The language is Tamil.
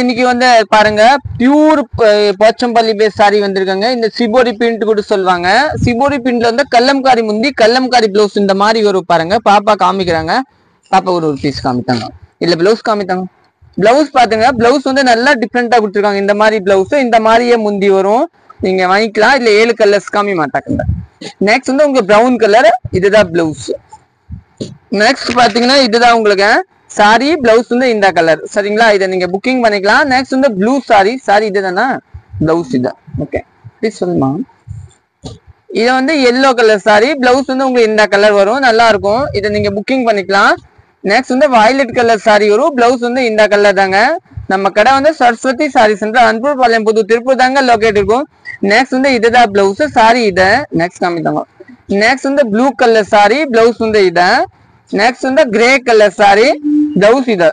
இன்னைக்கு வந்து பாருங்க பியூர் போச்சம்பள்ளி பேஸ் சாரி வந்திருக்காங்க. இந்த சிபோரி பிரிண்ட் கூட சொல்லுவாங்க. சிபோரி பிரிண்ட்ல வந்து கல்லம்காரி முந்தி கல்லம்காரி பிளவுஸ் இந்த மாதிரி வரும் பாருங்க. பாப்பா காமிக்கிறாங்க. பாப்பா ஒரு பீஸ் காமித்தாங்க. இல்ல பிளவுஸ் காமித்தாங்க. பிளவுஸ் பாத்துங்க. பிளவுஸ் வந்து நல்லா டிஃப்ரெண்டா கொடுத்துருக்காங்க. இந்த மாதிரி பிளவுஸ் இந்த மாதிரியே முந்தி வரும். நீங்க வாங்கிக்கலாம். இல்ல 7 கலர்ஸ் காமி மாட்டாங்க. நெக்ஸ்ட் வந்து உங்க பிரவுன் கலர், இதுதான் பிளவுஸ். நெக்ஸ்ட் பாத்தீங்கன்னா இதுதான் உங்களுக்கு சாரி. பிளவுஸ் வந்து இந்த கலர். சரிங்களா? இதை நீங்க புக்கிங் பண்ணிக்கலாம். நெக்ஸ்ட் வந்து ப்ளூ சாரி. சாரி இதுதானா? பிளவுஸ் இதான். ஓகே ப்ளீஸ் சொல்லுமா. இது வந்து எல்லோ கலர் சாரி. பிளவுஸ் வந்து உங்களுக்கு இந்த கலர் வரும். நல்லா இருக்கும். இதை நீங்க புக்கிங் பண்ணிக்கலாம். நெக்ஸ்ட் வந்து வயலட் கலர் சாரி வரும். பிளவுஸ் வந்து இந்த கலர் தாங்க. நம்ம கடை வந்து சரஸ்வதி சாரி சென்டர், அன்பூர் பாளையம், புது திருப்பூர் தாங்க லொகேட் இருக்கும். நெக்ஸ்ட் வந்து இதுதான் பிளவுஸ். சாரி இதை நெக்ஸ்ட் காமித்தாங்க. நெக்ஸ்ட் வந்து ப்ளூ கலர் சாரி. பிளவுஸ் வந்து இதை. நெக்ஸ்ட் வந்து கிரே கலர் சாரி. பிளவுஸ் இதை.